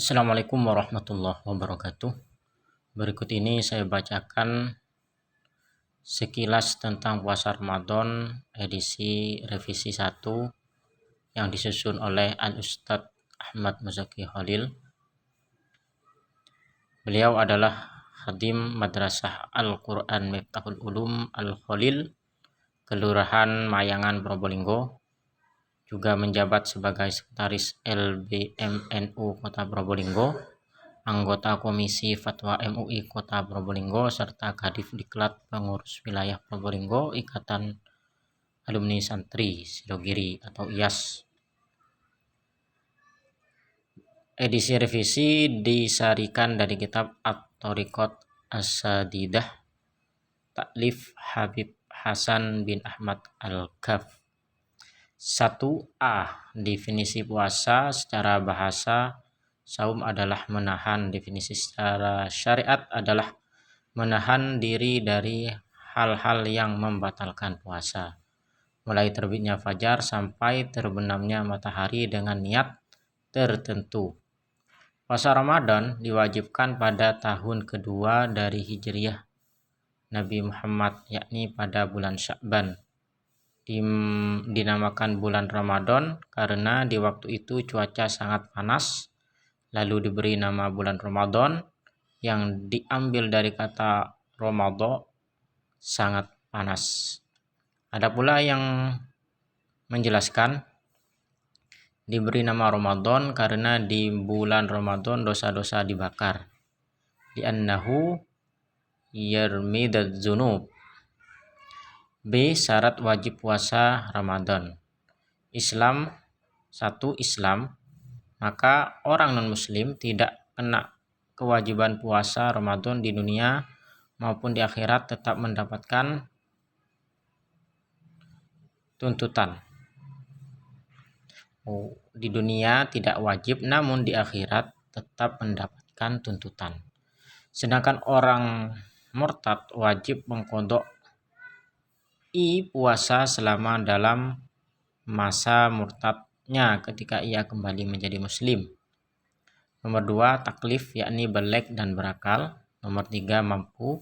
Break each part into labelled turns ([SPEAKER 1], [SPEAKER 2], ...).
[SPEAKER 1] Assalamualaikum warahmatullahi wabarakatuh. Berikut ini saya bacakan sekilas tentang puasa Ramadan edisi revisi 1 yang disusun oleh Al-Ustadz Ahmad Muzaki Khalil. Beliau adalah Khadim Madrasah Al-Quran Miftahul Ulum Al-Khalil, Kelurahan Mayangan, Probolinggo. Juga menjabat sebagai Sekretaris LBMNU Kota Probolinggo, anggota Komisi Fatwa MUI Kota Probolinggo, serta Kadif Diklat Pengurus Wilayah Probolinggo Ikatan Alumni Santri Sidogiri atau IAS. Edisi revisi disarikan dari kitab At-Thariqat As-Sadidah Ta'lif Habib Hasan bin Ahmad Al-Ghaf. 1a. Definisi puasa secara bahasa. Saum adalah menahan. Definisi secara syariat adalah menahan diri dari hal-hal yang membatalkan puasa, mulai terbitnya fajar sampai terbenamnya matahari dengan niat tertentu. Puasa Ramadan diwajibkan pada tahun kedua dari Hijriah Nabi Muhammad, yakni pada bulan Sya'ban. Dinamakan bulan Ramadan karena di waktu itu cuaca sangat panas, lalu diberi nama bulan Ramadan yang diambil dari kata Ramadan, sangat panas. Ada pula yang menjelaskan diberi nama Ramadan karena di bulan Ramadan dosa-dosa dibakar. Li'annahu yarmidadz dzunub. B. Syarat wajib puasa Ramadan. Islam. 1. Islam. Maka orang non-muslim tidak kena kewajiban puasa Ramadan di dunia maupun di akhirat, tetap mendapatkan tuntutan. Di dunia tidak wajib, namun di akhirat tetap mendapatkan tuntutan. Sedangkan orang murtad wajib mengqadha puasa selama dalam masa murtadnya ketika ia kembali menjadi muslim. Nomor 2, taklif, yakni baligh dan berakal. Nomor 3, mampu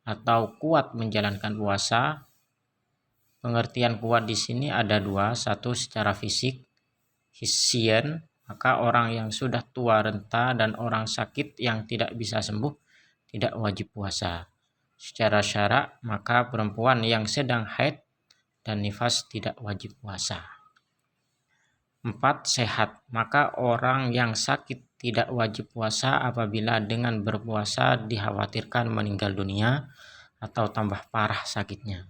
[SPEAKER 1] atau kuat menjalankan puasa. Pengertian kuat di sini ada 2. 1 secara fisik, hissian, maka orang yang sudah tua renta dan orang sakit yang tidak bisa sembuh tidak wajib puasa. Secara syara, maka perempuan yang sedang haid dan nifas tidak wajib puasa. 4. Sehat, maka orang yang sakit tidak wajib puasa apabila dengan berpuasa dikhawatirkan meninggal dunia atau tambah parah sakitnya.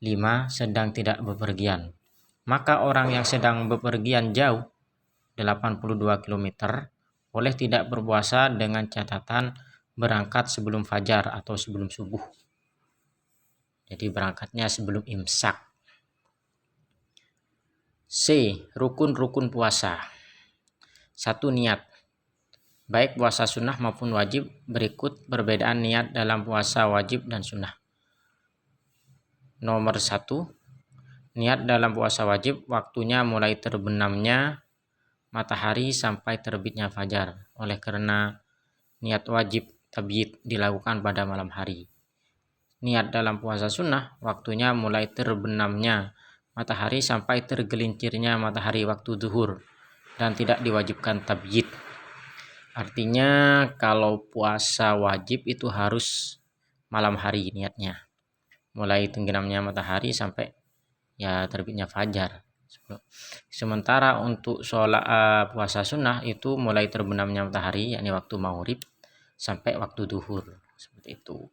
[SPEAKER 1] 5. Sedang tidak bepergian, maka orang yang sedang bepergian jauh 82 km boleh tidak berpuasa dengan catatan berangkat sebelum fajar atau sebelum subuh. Jadi berangkatnya sebelum imsak. C. Rukun-rukun puasa. 1. Niat. Baik puasa sunnah maupun wajib. Berikut perbedaan niat dalam puasa wajib dan sunnah. Nomor 1. Niat dalam puasa wajib waktunya mulai terbenamnya matahari sampai terbitnya fajar. Oleh karena niat wajib tabyid dilakukan pada malam hari. Niat dalam puasa sunnah waktunya mulai terbenamnya matahari sampai tergelincirnya matahari waktu zuhur dan tidak diwajibkan tabyid. Artinya kalau puasa wajib itu harus malam hari niatnya, mulai tenggelamnya matahari sampai terbitnya fajar. Sementara untuk sholat puasa sunnah itu mulai terbenamnya matahari, yakni waktu maghrib sampai waktu zuhur, seperti itu.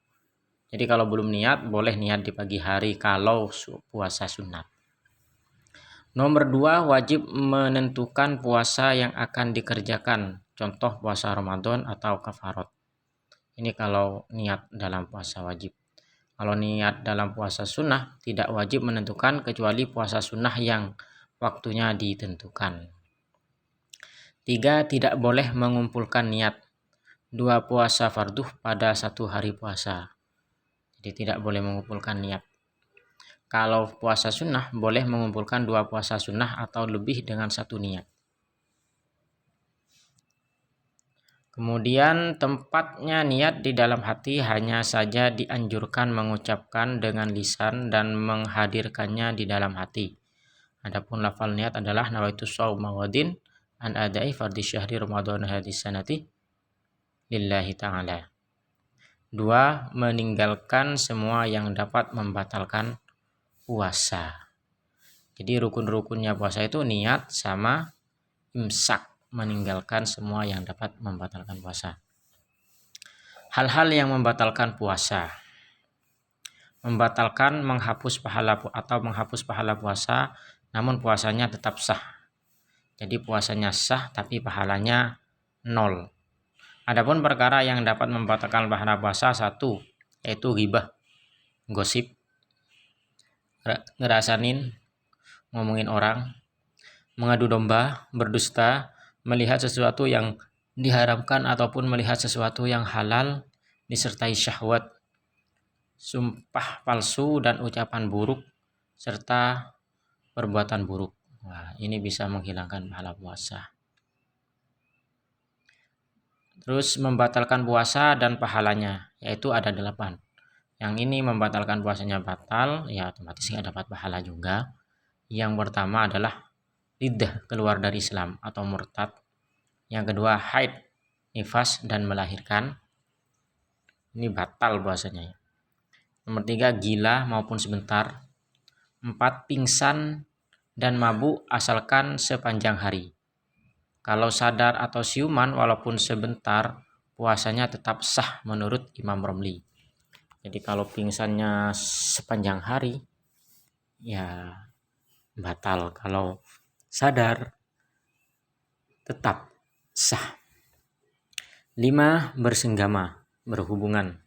[SPEAKER 1] Jadi kalau belum niat boleh niat di pagi hari kalau puasa sunat. Nomor 2, wajib menentukan puasa yang akan dikerjakan. Contoh puasa Ramadan atau kafarat. Ini kalau niat dalam puasa wajib. Kalau niat dalam puasa sunnah tidak wajib menentukan kecuali puasa sunnah yang waktunya ditentukan. 3. Tidak boleh mengumpulkan niat 2 puasa farduh pada 1 hari puasa. Jadi tidak boleh mengumpulkan niat. Kalau puasa sunnah boleh mengumpulkan 2 puasa sunnah atau lebih dengan 1 niat. Kemudian tempatnya niat di dalam hati hanya saja dianjurkan mengucapkan dengan lisan dan menghadirkannya di dalam hati. Adapun lafal niat adalah nawaitu shauma ghadin an adai fardhi syahri Ramadan hadis sanati lillahi ta'ala. 2. Meninggalkan semua yang dapat membatalkan puasa. Jadi rukun-rukunnya puasa itu niat sama imsak, meninggalkan semua yang dapat membatalkan puasa. Hal-hal yang membatalkan puasa. Membatalkan menghapus pahala puasa, namun puasanya tetap sah. Jadi puasanya sah tapi pahalanya 0. Adapun perkara yang dapat membatalkan pahala puasa 1, yaitu ghibah, gosip, ngerasanin, ngomongin orang, mengadu domba, berdusta, melihat sesuatu yang diharamkan ataupun melihat sesuatu yang halal disertai syahwat, sumpah palsu dan ucapan buruk serta perbuatan buruk. Wah, ini bisa menghilangkan pahala puasa. Terus membatalkan puasa dan pahalanya, yaitu ada 8. Yang ini membatalkan puasanya batal, ya otomatis nggak dapat pahala juga. Yang pertama adalah riddah, keluar dari Islam atau murtad. Yang kedua haid, nifas dan melahirkan, ini batal puasanya. Nomor 3 gila maupun sebentar. 4 pingsan dan mabuk asalkan sepanjang hari. Kalau sadar atau siuman walaupun sebentar, puasanya tetap sah menurut Imam Romli. Jadi kalau pingsannya sepanjang hari, ya batal. Kalau sadar, tetap sah. 5 bersenggama, berhubungan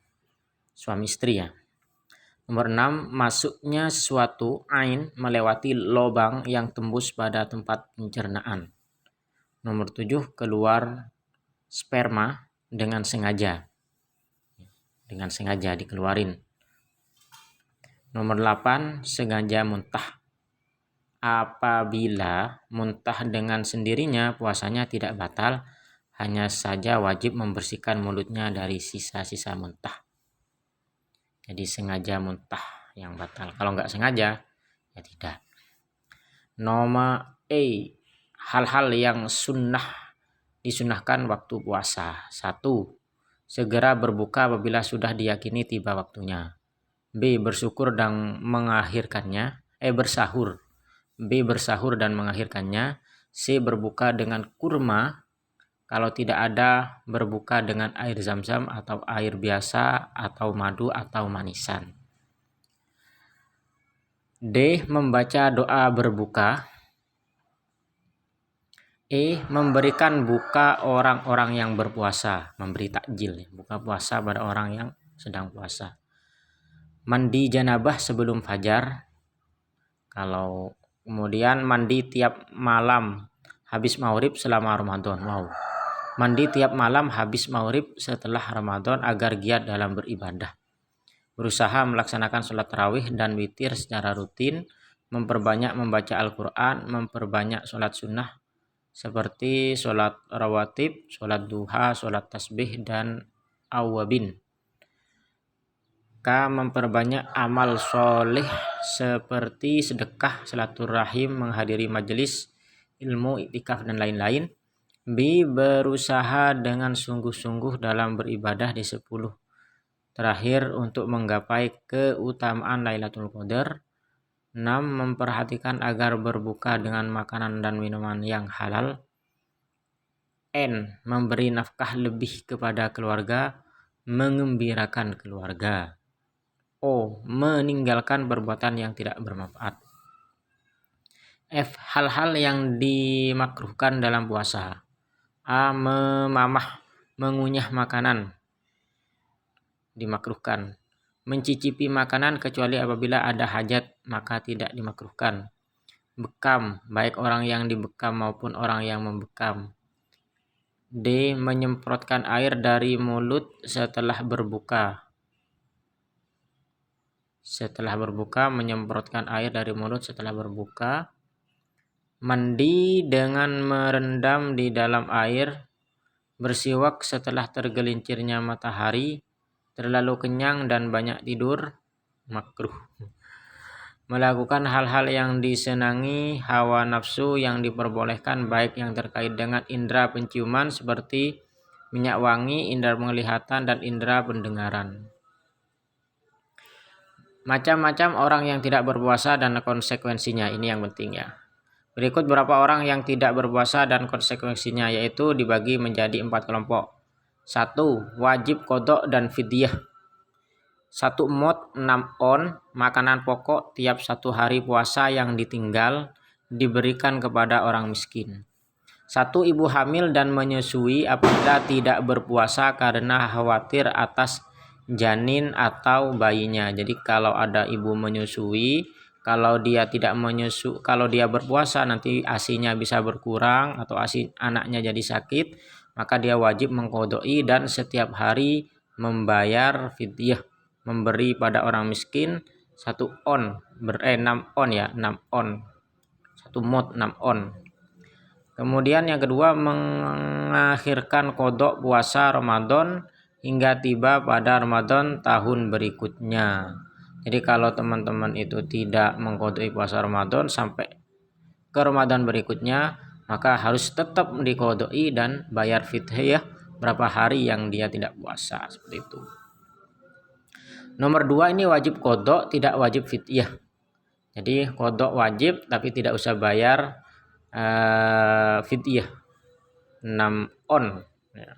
[SPEAKER 1] suami istri ya. Nomor 6 masuknya sesuatu ain melewati lubang yang tembus pada tempat pencernaan. Nomor 7 keluar sperma dengan sengaja. Dengan sengaja dikeluarin. Nomor 8 sengaja muntah. Apabila muntah dengan sendirinya puasanya tidak batal, hanya saja wajib membersihkan mulutnya dari sisa-sisa muntah. Jadi sengaja muntah yang batal. Kalau nggak sengaja, ya tidak. Nomor E, hal-hal yang disunahkan waktu puasa. 1. Segera berbuka apabila sudah diyakini tiba waktunya. B. Bersahur dan mengakhirkannya. C. Berbuka dengan kurma. Kalau tidak ada, berbuka dengan air zam-zam atau air biasa atau madu atau manisan. D. Membaca doa berbuka. E. Memberikan buka orang-orang yang berpuasa. Memberi takjil, buka puasa pada orang yang sedang puasa. Mandi janabah sebelum fajar. Kalau kemudian mandi tiap malam habis maghrib selama Ramadan. Wow. Mandi tiap malam habis maghrib setelah Ramadan agar giat dalam beribadah. Berusaha melaksanakan sholat tarawih dan witir secara rutin. Memperbanyak membaca Al-Quran. Memperbanyak sholat sunnah seperti sholat rawatib, sholat duha, sholat tasbih, dan awabin. K. Memperbanyak amal soleh seperti sedekah, silaturahim, menghadiri majelis ilmu, iktikaf, dan lain-lain. B. Berusaha dengan sungguh-sungguh dalam beribadah di 10 terakhir untuk menggapai keutamaan Lailatul Qadar. 6. Memperhatikan agar berbuka dengan makanan dan minuman yang halal. N. Memberi nafkah lebih kepada keluarga, mengembirakan keluarga. O. Meninggalkan perbuatan yang tidak bermanfaat. F. Hal-hal yang dimakruhkan dalam puasa. A. Memamah, mengunyah makanan, dimakruhkan. Mencicipi makanan kecuali apabila ada hajat, maka tidak dimakruhkan. Bekam, baik orang yang dibekam maupun orang yang membekam. D. Menyemprotkan air dari mulut setelah berbuka. Menyemprotkan air dari mulut setelah berbuka. Mandi dengan merendam di dalam air bersiwak setelah tergelincirnya matahari, terlalu kenyang dan banyak tidur, makruh. Melakukan hal-hal yang disenangi hawa nafsu yang diperbolehkan, baik yang terkait dengan indera penciuman seperti minyak wangi, indera penglihatan, dan indera pendengaran. Macam-macam orang yang tidak berpuasa dan konsekuensinya, ini yang penting ya. Berikut beberapa orang yang tidak berpuasa dan konsekuensinya, yaitu dibagi menjadi 4 kelompok. 1. Wajib qadha dan fidyah. 1 mot 6 on, makanan pokok tiap 1 hari puasa yang ditinggal diberikan kepada orang miskin. 1 ibu hamil dan menyusui apabila tidak berpuasa karena khawatir atas janin atau bayinya. Jadi kalau ada ibu menyusui, kalau dia berpuasa nanti ASI-nya bisa berkurang atau ASI anaknya jadi sakit, maka dia wajib mengqadai dan setiap hari membayar fidyah, memberi pada orang miskin 6 on ya, 6 on. 1 mot 6 on. Kemudian yang kedua, mengakhirkan qadha puasa Ramadan hingga tiba pada Ramadan tahun berikutnya. Jadi kalau teman-teman itu tidak mengqadai puasa Ramadan sampai ke Ramadan berikutnya, maka harus tetap diqadai dan bayar fidyah berapa hari yang dia tidak puasa, seperti itu. Nomor 2, ini wajib qadha, tidak wajib fidyah. Jadi qadha wajib tapi tidak usah bayar fidyah 6 on ya.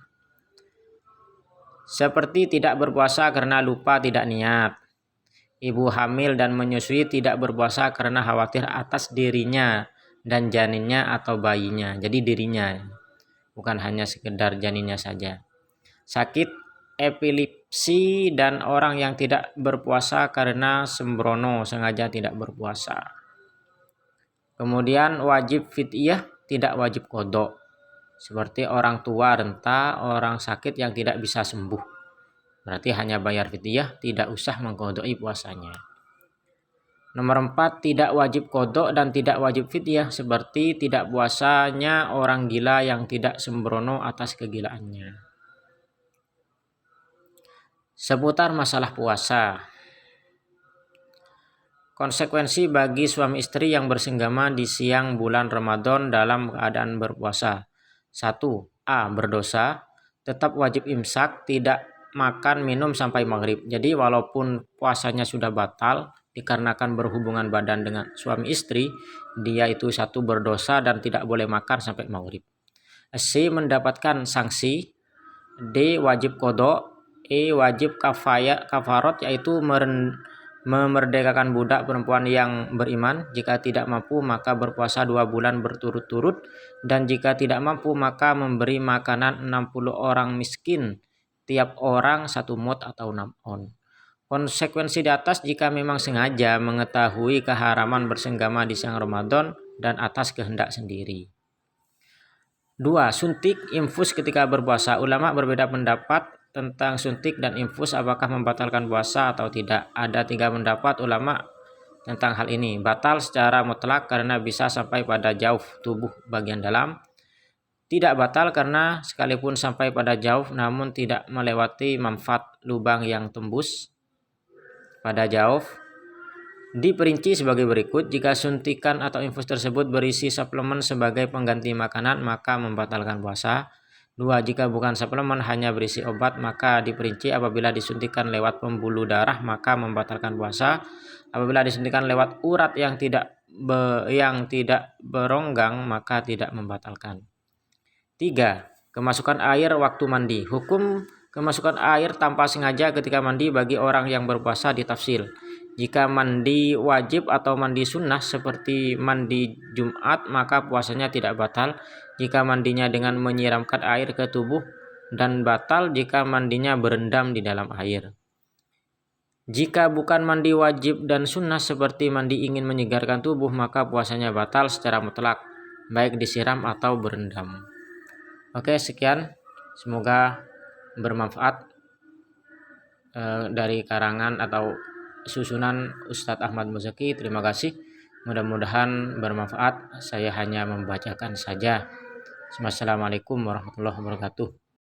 [SPEAKER 1] Seperti tidak berpuasa karena lupa tidak niat. Ibu hamil dan menyusui tidak berpuasa karena khawatir atas dirinya dan janinnya atau bayinya. Jadi dirinya, bukan hanya sekedar janinnya saja. Sakit epilepsi dan orang yang tidak berpuasa karena sembrono sengaja tidak berpuasa. Kemudian wajib fidyah, tidak wajib qadha. Seperti orang tua renta, orang sakit yang tidak bisa sembuh. Berarti hanya bayar fidyah, tidak usah mengqadai puasanya. Nomor 4, tidak wajib qadha dan tidak wajib fidyah, seperti tidak puasanya orang gila yang tidak sembrono atas kegilaannya. Seputar masalah puasa. Konsekuensi bagi suami istri yang bersenggama di siang bulan Ramadan dalam keadaan berpuasa. 1. A. Berdosa, tetap wajib imsak, tidak makan minum sampai maghrib. Jadi walaupun puasanya sudah batal dikarenakan berhubungan badan dengan suami istri, dia itu 1 berdosa dan tidak boleh makan sampai maghrib. C. Mendapatkan sanksi. D. Wajib qadha. E. Wajib kafarat, yaitu memerdekakan budak perempuan yang beriman. Jika tidak mampu maka berpuasa 2 bulan berturut-turut, dan jika tidak mampu maka memberi makanan 60 orang miskin, tiap orang 1 mot atau 6 on. Konsekuensi di atas jika memang sengaja mengetahui keharaman bersenggama di siang Ramadan dan atas kehendak sendiri. 2. Suntik infus ketika berpuasa. Ulama berbeda pendapat tentang suntik dan infus, apakah membatalkan puasa atau tidak. Ada 3 pendapat ulama tentang hal ini. Batal secara mutlak karena bisa sampai pada jauh tubuh bagian dalam. Tidak batal karena sekalipun sampai pada jauh namun tidak melewati manfaat lubang yang tembus pada jauh. Diperinci sebagai berikut. Jika suntikan atau infus tersebut berisi suplemen sebagai pengganti makanan maka membatalkan puasa. 2. Jika bukan suplemen, hanya berisi obat, maka diperinci apabila disuntikan lewat pembuluh darah maka membatalkan puasa. Apabila disuntikan lewat urat yang tidak beronggang maka tidak membatalkan. 3. Kemasukan air waktu mandi. Hukum kemasukan air tanpa sengaja ketika mandi bagi orang yang berpuasa ditafsir. Jika mandi wajib atau mandi sunnah seperti mandi Jumat maka puasanya tidak batal jika mandinya dengan menyiramkan air ke tubuh, dan batal jika mandinya berendam di dalam air. Jika bukan mandi wajib dan sunnah seperti mandi ingin menyegarkan tubuh maka puasanya batal secara mutlak, baik disiram atau berendam. Oke, sekian. Semoga bermanfaat dari karangan atau susunan Ustadz Ahmad Muzaki. Terima kasih. Mudah-mudahan bermanfaat. Saya hanya membacakan saja. Wassalamualaikum warahmatullahi wabarakatuh.